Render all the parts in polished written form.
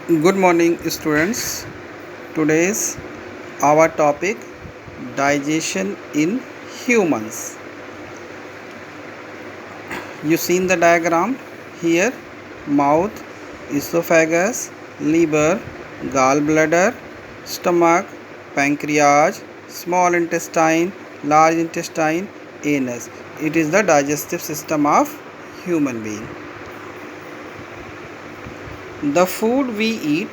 Good morning, students. Today's our topic digestion in humans. You seen the diagram here: mouth, esophagus, liver, gallbladder, stomach, pancreas, small intestine, large intestine, anus. It is the digestive system of human being. The food we eat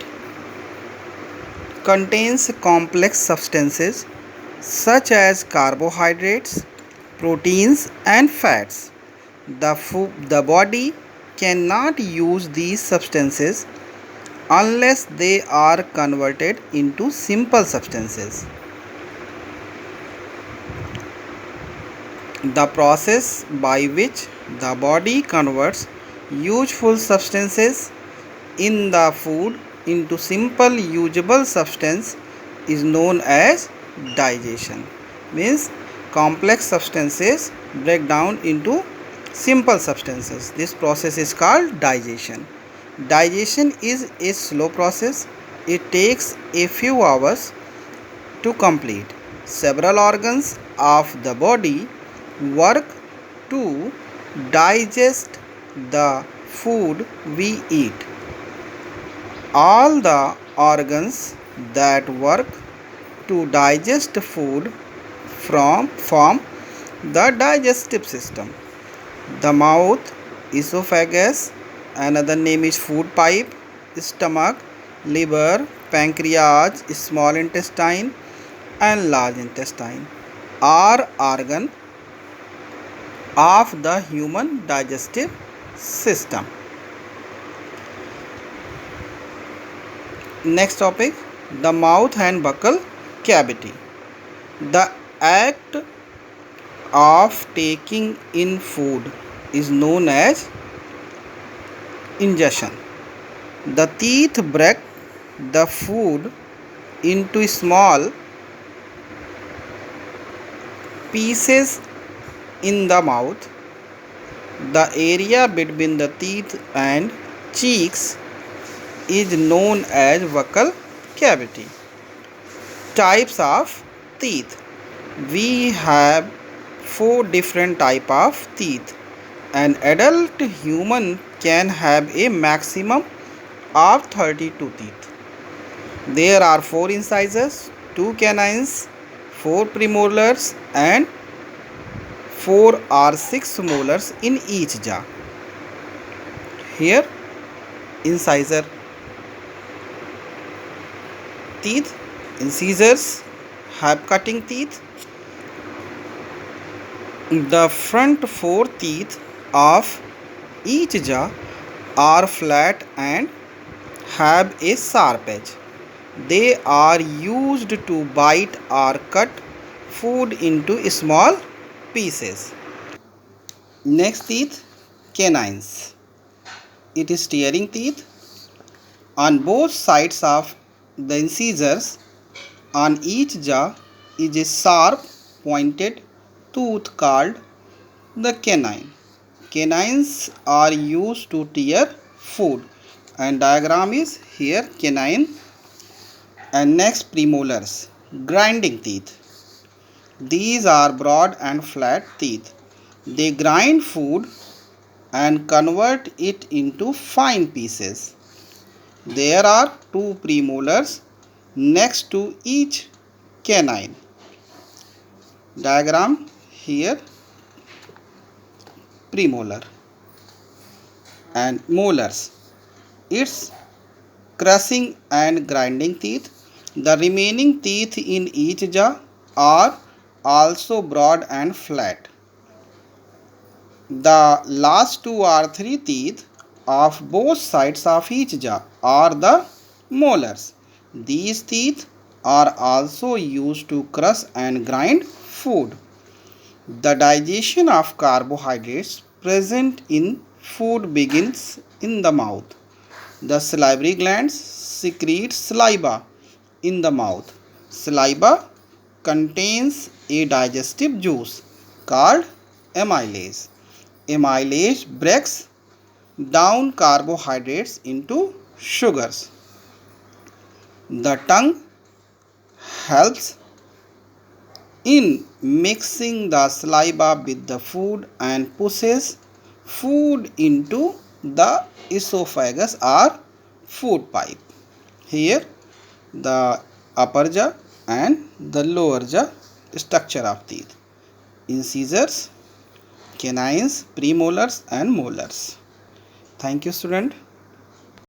contains complex substances such as carbohydrates, proteins, and fats. The body cannot use these substances unless they are converted into simple substances. The process by which the body converts useful substances in the food into simple usable substance is known as digestion. Means complex substances break down into simple substances. This process is called digestion. Digestion is a slow process. It takes a few hours to complete. Several organs of the body work to digest the food we eat. All the organs that work to digest food form the digestive system. The mouth, esophagus, another name is food pipe, stomach, liver, pancreas, small intestine, and large intestine are organ of the human digestive system. Next topic, the mouth and buccal cavity. The act of taking in food is known as ingestion. The teeth break the food into small pieces in the mouth. The area between the teeth and cheeks is known as buccal cavity. Types of teeth. We have four different types of teeth. An adult human can have a maximum of 32 teeth. There are 4 incisors, 2 canines, 4 premolars, and 4 or 6 molars in each jaw. Here, incisor teeth, incisors have cutting teeth. The front 4 teeth of each jaw are flat and have a sharp edge. They are used to bite or cut food into small pieces. Next teeth, canines. It is tearing teeth. On both sides of the incisors on each jaw is a sharp pointed tooth called the canine. Canines are used to tear food, and diagram is here canine. And next, premolars, grinding teeth. These are broad and flat teeth. They grind food and convert it into fine pieces. There are 2 premolars next to each canine. Diagram here, premolar and molars. It's crushing and grinding teeth. The remaining teeth in each jaw are also broad and flat. The last 2 or 3 teeth of both sides of each jaw are the molars. These teeth are also used to crush and grind food. The digestion of carbohydrates present in food begins in the mouth. The salivary glands secrete saliva in the mouth. Saliva contains a digestive juice called amylase. Amylase breaks down carbohydrates into sugars. The tongue helps in mixing the saliva with the food and pushes food into the esophagus or food pipe. Here the upper jaw and the lower jaw structure of teeth. Incisors, canines, premolars and molars. Thank you, student.